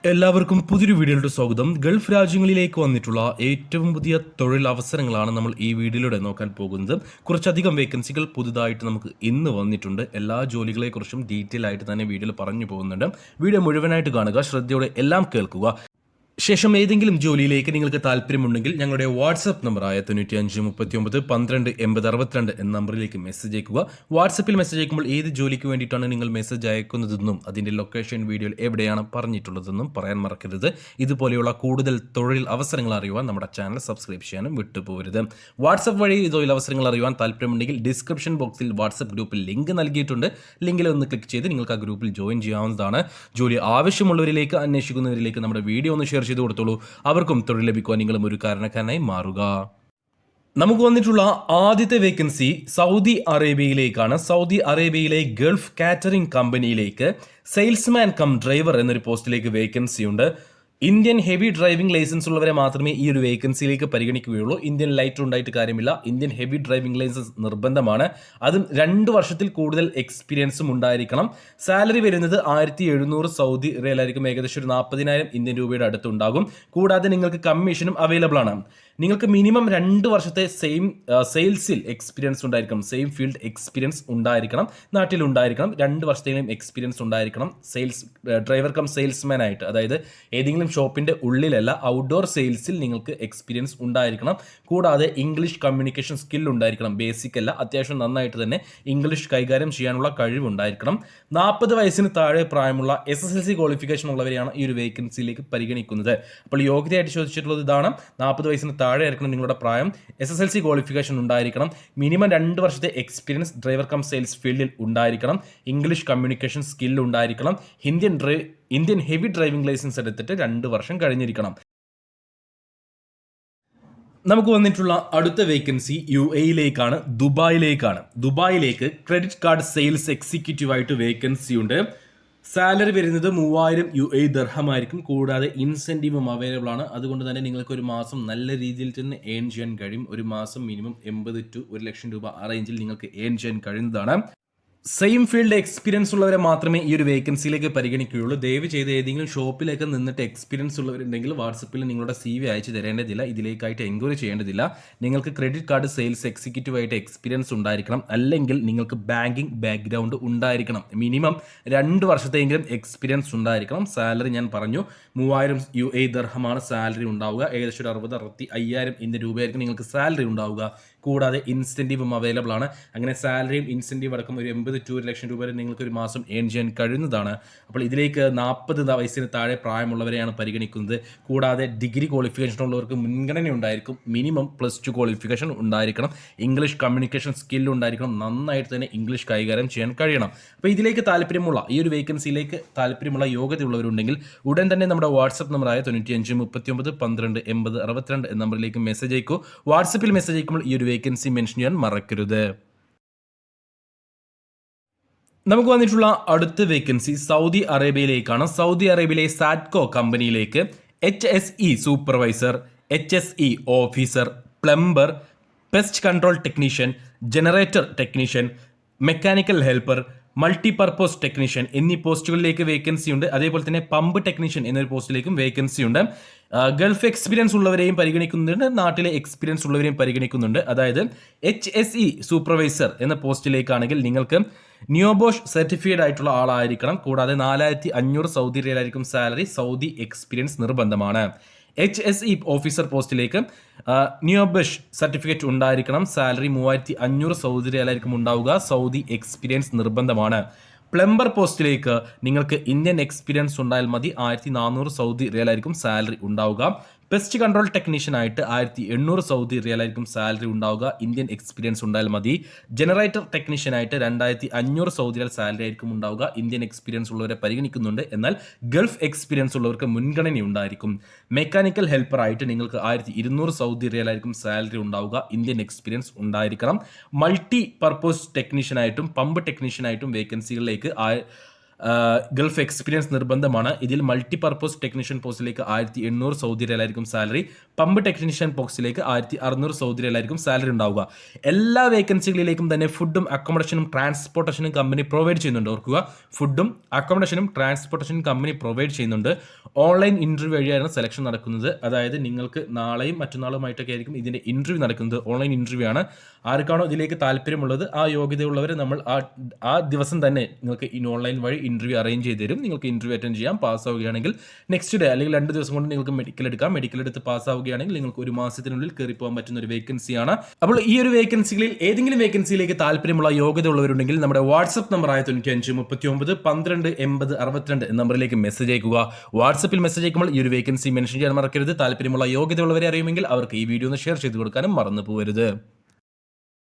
എല്ലാവർക്കും പുതിയൊരു വീഡിയോയിലോട്ട് സ്വാഗതം. ഗൾഫ് രാജ്യങ്ങളിലേക്ക് വന്നിട്ടുള്ള ഏറ്റവും പുതിയ തൊഴിൽ അവസരങ്ങളാണ് നമ്മൾ ഈ വീഡിയോയിലൂടെ നോക്കാൻ പോകുന്നത്. കുറച്ചധികം വേക്കൻസികൾ പുതുതായിട്ട് നമുക്ക് ഇന്ന് വന്നിട്ടുണ്ട്. എല്ലാ ജോലികളെക്കുറിച്ചും ഡീറ്റെയിൽ ആയിട്ട് തന്നെ വീഡിയോയിൽ പറഞ്ഞു പോകുന്നുണ്ട്. വീഡിയോ മുഴുവനായിട്ട് കാണുക, ശ്രദ്ധയോടെ എല്ലാം കേൾക്കുക. ശേഷം ഏതെങ്കിലും ജോലിയിലേക്ക് നിങ്ങൾക്ക് താല്പര്യമുണ്ടെങ്കിൽ ഞങ്ങളുടെ വാട്സപ്പ് നമ്പറായ 9539128062 എന്ന നമ്പറിലേക്ക് മെസ്സേജ് അയക്കുക. വാട്സപ്പിൽ മെസ്സേജ് അയക്കുമ്പോൾ ഏത് ജോലിക്ക് വേണ്ടിയിട്ടാണ് നിങ്ങൾ മെസ്സേജ് അയക്കുന്നതെന്നും അതിൻ്റെ ലൊക്കേഷൻ വീഡിയോയിൽ എവിടെയാണ് പറഞ്ഞിട്ടുള്ളതെന്നും പറയാൻ മറക്കരുത്. ഇതുപോലെയുള്ള കൂടുതൽ തൊഴിൽ അവസരങ്ങൾ അറിയുവാൻ നമ്മുടെ ചാനൽ സബ്സ്ക്രൈബ് ചെയ്യാനും വിട്ടുപോകരുത്. വാട്സപ്പ് വഴി തൊഴിൽ അവസരങ്ങൾ അറിയുവാൻ താല്പര്യമുണ്ടെങ്കിൽ ഡിസ്ക്രിപ്ഷൻ ബോക്സിൽ വാട്സപ്പ് ഗ്രൂപ്പിൽ ലിങ്ക് നൽകിയിട്ടുണ്ട്. ലിങ്കിൽ ഒന്ന് ക്ലിക്ക് ചെയ്ത് നിങ്ങൾക്ക് ആ ഗ്രൂപ്പിൽ ജോയിൻ ചെയ്യാവുന്നതാണ്. ജോലി ആവശ്യമുള്ളവരിലേക്ക്, അന്വേഷിക്കുന്നവരിലേക്ക് നമ്മുടെ വീഡിയോ ഒന്ന് ഷെയർ ചെയ്ത് കൊടുത്തോളൂ. അവർക്കും തൊഴിൽ ലഭിക്കുവാൻ നിങ്ങളും ഒരു കാരണക്കാരനായി മാറുക. നമുക്ക് വന്നിട്ടുള്ള ആദ്യത്തെ വേക്കൻസി സൗദി അറേബ്യയിലേക്കാണ്. സൗദി അറേബ്യയിലെ ഗൾഫ് കാറ്ററിംഗ് കമ്പനിയിലേക്ക് സെയിൽസ്മാൻ കം ഡ്രൈവർ എന്നൊരു പോസ്റ്റിലേക്ക് വേക്കൻസി ഉണ്ട്. ഇന്ത്യൻ ഹെവി ഡ്രൈവിംഗ് ലൈസൻസ് ഉള്ളവരെ മാത്രമേ ഈ ഒരു വേക്കൻസിയിലേക്ക് പരിഗണിക്കുകയുള്ളൂ. ഇന്ത്യൻ ലൈറ്റ് ഉണ്ടായിട്ട് കാര്യമില്ല. ഇന്ത്യൻ ഹെവി ഡ്രൈവിംഗ് ലൈസൻസ് നിർബന്ധമാണ്. അതും 2 വർഷത്തിൽ കൂടുതൽ എക്സ്പീരിയൻസും ഉണ്ടായിരിക്കണം. സാലറി വരുന്നത് 1700 സൗദി റിയലായിരിക്കും. ഏകദേശം ഒരു 40,000 ഇന്ത്യൻ രൂപയുടെ അടുത്തുണ്ടാകും. കൂടാതെ നിങ്ങൾക്ക് കമ്മീഷനും അവൈലബിൾ ആണ്. നിങ്ങൾക്ക് മിനിമം 2 വർഷത്തെ സെയിൽസിൽ എക്സ്പീരിയൻസ് ഉണ്ടായിരിക്കണം. സെയിം ഫീൽഡ് എക്സ്പീരിയൻസ് ഉണ്ടായിരിക്കണം. നാട്ടിലുണ്ടായിരിക്കണം. 2 വർഷത്തെയും എക്സ്പീരിയൻസ് ഉണ്ടായിരിക്കണം. സെയിൽസ് ഡ്രൈവർ കം സെയിൽസ്മാൻ ആയിട്ട്, അതായത് ഏതെങ്കിലും ഷോപ്പിന്റെ ഉള്ളിലല്ല, ഔട്ട്ഡോർ സെയിൽസിൽ നിങ്ങൾക്ക് എക്സ്പീരിയൻസ് ഉണ്ടായിരിക്കണം. കൂടാതെ ഇംഗ്ലീഷ് കമ്മ്യൂണിക്കേഷൻ സ്കിൽ ഉണ്ടായിരിക്കണം. ബേസിക് അല്ല, അത്യാവശ്യം നന്നായിട്ട് തന്നെ ഇംഗ്ലീഷ് കൈകാര്യം ചെയ്യാനുള്ള കഴിവുണ്ടായിരിക്കണം. 40 വയസ്സിന് താഴെ പ്രായമുള്ള SSLC ക്വാളിഫിക്കേഷൻ ഉള്ളവരെയാണ് ഈ ഒരു വേക്കൻസിയിലേക്ക് പരിഗണിക്കുന്നത്. അപ്പോൾ യോഗ്യതയായിട്ട് ചോദിച്ചിട്ടുള്ളത് ഇതാണ്. 40 വയസ്സിന് താഴെ ആയിരിക്കണം നിങ്ങളുടെ പ്രായം. SSLC ക്വാളിഫിക്കേഷൻ ഉണ്ടായിരിക്കണം. മിനിമം 2 വർഷത്തെ എക്സ്പീരിയൻസ് ഡ്രൈവർ കം സെയിൽസ് ഫീൽഡിൽ ഉണ്ടായിരിക്കണം. ഇംഗ്ലീഷ് കമ്മ്യൂണിക്കേഷൻ സ്കിൽ ഉണ്ടായിരിക്കണം. ഇന്ത്യൻ ഹെവി ഡ്രൈവിംഗ് ലൈസൻസ് എടുത്തിട്ട് 2 വർഷം കഴിഞ്ഞിരിക്കണം. നമുക്ക് വന്നിട്ടുള്ള അടുത്ത വേക്കൻസി UAEയിലേക്കാണ്, ദുബായിലേക്കാണ്. ദുബായിലേക്ക് ക്രെഡിറ്റ് കാർഡ് സെയിൽസ് എക്സിക്യൂട്ടീവ് ആയിട്ട് വേക്കൻസി ഉണ്ട്. സാലറി വരുന്നത് 3000 UAE ദർഹമായിരിക്കും. കൂടാതെ ഇൻസെൻറ്റീവും അവൈലബിൾ ആണ്. അതുകൊണ്ട് തന്നെ നിങ്ങൾക്ക് ഒരു മാസം നല്ല രീതിയിൽ തന്നെ ഏൺ ചെയ്യാൻ കഴിയും. ഒരു മാസം മിനിമം 80 to 1 ലക്ഷം രൂപ ആ റേഞ്ചിൽ നിങ്ങൾക്ക് ഏൺ ചെയ്യാൻ കഴിയുന്നതാണ്. സെയിം ഫീൽഡ് എക്സ്പീരിയൻസ് ഉള്ളവരെ മാത്രമേ ഈ ഒരു വേക്കൻസിയിലേക്ക് പരിഗണിക്കുകയുള്ളൂ. ദയവ് ചെയ്ത് ഏതെങ്കിലും ഷോപ്പിലേക്ക് നിന്നിട്ട് എക്സ്പീരിയൻസ് ഉള്ളവരുണ്ടെങ്കിൽ വാട്സപ്പിൽ നിങ്ങളുടെ CV അയച്ചു തരേണ്ടതില്ല. ഇതിലേക്കായിട്ട് എൻക്വയറി ചെയ്യേണ്ടതില്ല. നിങ്ങൾക്ക് ക്രെഡിറ്റ് കാർഡ് സെയിൽസ് എക്സിക്യൂട്ടീവ് ആയിട്ട് എക്സ്പീരിയൻസ് ഉണ്ടായിരിക്കണം. അല്ലെങ്കിൽ നിങ്ങൾക്ക് ബാങ്കിങ് ബാക്ക്ഗ്രൗണ്ട് ഉണ്ടായിരിക്കണം. മിനിമം 2 വർഷത്തെയെങ്കിലും എക്സ്പീരിയൻസ് ഉണ്ടായിരിക്കണം. സാലറി ഞാൻ പറഞ്ഞു, 3000 UAE ദർഹമാണ് സാലറി ഉണ്ടാവുക. ഏകദേശം ഒരു 60-65,000 ഇന്ത്യൻ രൂപയായിരിക്കും നിങ്ങൾക്ക് സാലറി ഉണ്ടാവുക. കൂടാതെ ഇൻസെൻറ്റീവും അവൈലബിൾ ആണ്. അങ്ങനെ സാലറിയും ഇൻസെൻറ്റീവ് അടക്കം ഒരു 80 to 1 ലക്ഷം രൂപ വരെ നിങ്ങൾക്ക് ഒരു മാസം ഏൺ ചെയ്യാൻ കഴിയുന്നതാണ്. അപ്പോൾ ഇതിലേക്ക് 40 വയസ്സിന് താഴെ പ്രായമുള്ളവരെയാണ് പരിഗണിക്കുന്നത്. കൂടാതെ ഡിഗ്രി ക്വാളിഫിക്കേഷൻ ഉള്ളവർക്ക് മുൻഗണന ഉണ്ടായിരിക്കും. മിനിമം +2 ക്വാളിഫിക്കേഷൻ ഉണ്ടായിരിക്കണം. ഇംഗ്ലീഷ് കമ്മ്യൂണിക്കേഷൻ സ്കിൽ ഉണ്ടായിരിക്കണം. നന്നായിട്ട് തന്നെ ഇംഗ്ലീഷ് കൈകാര്യം ചെയ്യാൻ കഴിയണം. അപ്പോൾ ഇതിലേക്ക് താല്പര്യമുള്ള, ഈ ഒരു വേക്കൻസിയിലേക്ക് താല്പര്യമുള്ള യോഗ്യതയുള്ളവരുണ്ടെങ്കിൽ ഉടൻ തന്നെ നമ്മുടെ വാട്സപ്പ് നമ്പറായ 9539128062 എന്ന നമ്പറിലേക്ക് മെസ്സേജ് അയക്കൂ. വാട്സപ്പിൽ മെസ്സേജ് അയക്കുമ്പോൾ ഈ ഒരു വേക്കൻസി മെൻഷൻ ചെയ്യാൻ മറക്കരുത്. നമുക്ക് വന്നിട്ടുള്ള അടുത്ത വേക്കൻസി സൗദി അറേബ്യയിലേക്കാണ്. സൗദി അറേബ്യയിലെ സാറ്റ്കോ കമ്പനിയിലേക്ക് HSE supervisor, HSE officer, plumber, pest control technician, generator technician, mechanical helper, multipurpose technician എന്നീ പോസ്റ്റുകളിലേക്ക് വേക്കൻസി ഉണ്ട്. അതേപോലെ തന്നെ പമ്പ് ടെക്നീഷ്യൻ എന്നൊരു പോസ്റ്റിലേക്കും വേക്കൻസി ഉണ്ട്. ഗൾഫ് എക്സ്പീരിയൻസ് ഉള്ളവരെയും പരിഗണിക്കുന്നുണ്ട്. നാട്ടിലെ എക്സ്പീരിയൻസ് ഉള്ളവരെയും പരിഗണിക്കുന്നുണ്ട്. അതായത് HSE സൂപ്പർവൈസർ എന്ന പോസ്റ്റിലേക്കാണെങ്കിൽ നിങ്ങൾക്ക് നിയോബോഷ് സർട്ടിഫൈഡ് ആയിട്ടുള്ള ആളായിരിക്കണം. കൂടാതെ 4500 സൗദി റിയലായിരിക്കും സാലറി. സൗദി എക്സ്പീരിയൻസ് നിർബന്ധമാണ്. HSE ഓഫീസർ പോസ്റ്റിലേക്ക് നിയോബഷ് സർട്ടിഫിക്കറ്റ് ഉണ്ടായിരിക്കണം. സാലറി 3500 സൗദി റിയാലായിരിക്കും ഉണ്ടാവുക. സൗദി എക്സ്പീരിയൻസ് നിർബന്ധമാണ്. പ്ലംബർ പോസ്റ്റിലേക്ക് നിങ്ങൾക്ക് ഇന്ത്യൻ എക്സ്പീരിയൻസ് ഉണ്ടായാൽ മതി. 1400 സൗദി റിയാലായിരിക്കും സാലറി ഉണ്ടാവുക. പെസ്റ്റ് കൺട്രോൾ ടെക്നീഷ്യൻ ആയിട്ട് 1800 സൗദി റിയാലായിരിക്കും സാലറി ഉണ്ടാവുക. ഇന്ത്യൻ എക്സ്പീരിയൻസ് ഉണ്ടായാൽ മതി. ജനറേറ്റർ ടെക്നീഷ്യൻ ആയിട്ട് 2500 സൗദി റിയാൽ സാലറി ആയിരിക്കും ഉണ്ടാവുക. ഇന്ത്യൻ എക്സ്പീരിയൻസ് ഉള്ളവരെ പരിഗണിക്കുന്നുണ്ട്. എന്നാൽ ഗൾഫ് എക്സ്പീരിയൻസ് ഉള്ളവർക്ക് മുൻഗണന ഉണ്ടായിരിക്കും. മെക്കാനിക്കൽ ഹെൽപ്പർ ആയിട്ട് നിങ്ങൾക്ക് 1200 സൗദി റിയാലായിരിക്കും സാലറി ഉണ്ടാവുക. ഇന്ത്യൻ എക്സ്പീരിയൻസ് ഉണ്ടായിരിക്കണം. മൾട്ടി പർപ്പസ് ടെക്നീഷ്യൻ ആയിട്ടും പമ്പ് ടെക്നീഷ്യൻ ആയിട്ടും വേക്കൻസികളിലേക്ക് ഗൾഫ് എക്സ്പീരിയൻസ് നിർബന്ധമാണ്. ഇതിൽ മൾട്ടിപർപ്പസ് ടെക്നീഷ്യൻ പോസ്റ്റിലേക്ക് 1800 സൗദി റിയാലായിരിക്കും സാലറി. പമ്പ് ടെക്നീഷ്യൻ പോസ്റ്റിലേക്ക് 1600 സൗദി റിയാലായിരിക്കും സാലറി ഉണ്ടാവുക. എല്ലാ വേക്കൻസികളിലേക്കും തന്നെ ഫുഡും അക്കോമഡേഷനും ട്രാൻസ്പോർട്ടേഷനും കമ്പനി പ്രൊവൈഡ് ചെയ്യുന്നുണ്ട്. ഓർക്കുക, ഫുഡും അക്കോമഡേഷനും ട്രാൻസ്പോർട്ടേഷനും കമ്പനി പ്രൊവൈഡ് ചെയ്യുന്നുണ്ട്. ഓൺലൈൻ ഇൻ്റർവ്യൂ വഴിയാണ് സെലക്ഷൻ നടക്കുന്നത്. അതായത് നിങ്ങൾക്ക് നാളെയും മറ്റന്നാളുമായിട്ടൊക്കെ ആയിരിക്കും ഇതിൻ്റെ ഇൻ്റർവ്യൂ നടക്കുന്നത്. ഓൺലൈൻ ഇൻ്റർവ്യൂ ആണ്. ആർക്കാണോ ഇതിലേക്ക് താല്പര്യമുള്ളത് ആ യോഗ്യതയുള്ളവരെ നമ്മൾ ആ ദിവസം തന്നെ നിങ്ങൾക്ക് ഓൺലൈൻ വഴി ഇൻ്റർവ്യൂ അറേഞ്ച് ചെയ്ത് തരും. നിങ്ങൾക്ക് ഇൻ്റർവ്യൂ അറ്റൻഡ് ചെയ്യാം. പാസ്സാവുകയാണെങ്കിൽ നെക്സ്റ്റ് ഡേ അല്ലെങ്കിൽ 2 ദിവസം കൊണ്ട് നിങ്ങൾക്ക് മെഡിക്കൽ എടുക്കാം. മെഡിക്കൽ എടുത്ത് പാസ്സാവുകയാണെങ്കിൽ നിങ്ങൾക്ക് 1 മാസത്തിനുള്ളിൽ കയറി പോകാൻ പറ്റുന്ന ഒരു വേക്കൻസിയാണ്. അപ്പോൾ ഈ ഒരു വേക്കൻസികളിൽ ഏതെങ്കിലും വേക്കൻസിയിലേക്ക് താല്പര്യമുള്ള യോഗ്യത ഉള്ളവരുണ്ടെങ്കിൽ നമ്മുടെ വാട്സ്ആപ്പ് നമ്പറായ 95 39 12 80 62 നമ്പറിലേക്ക് മെസ്സേജ് അയക്കുക. വാട്സ്ആപ്പിൽ മെസ്സേജ് അയക്കുമ്പോൾ ഈ ഒരു വേക്കൻസി മെൻഷൻ ചെയ്യാൻ മറക്കരുത്. താല്പര്യമുള്ള യോഗ്യത ഉള്ളവരെ അറിയുമെങ്കിൽ അവർക്ക് ഈ വീഡിയോ ഒന്ന് ഷെയർ ചെയ്ത് കൊടുക്കാനും മറന്നു പോകരുത്.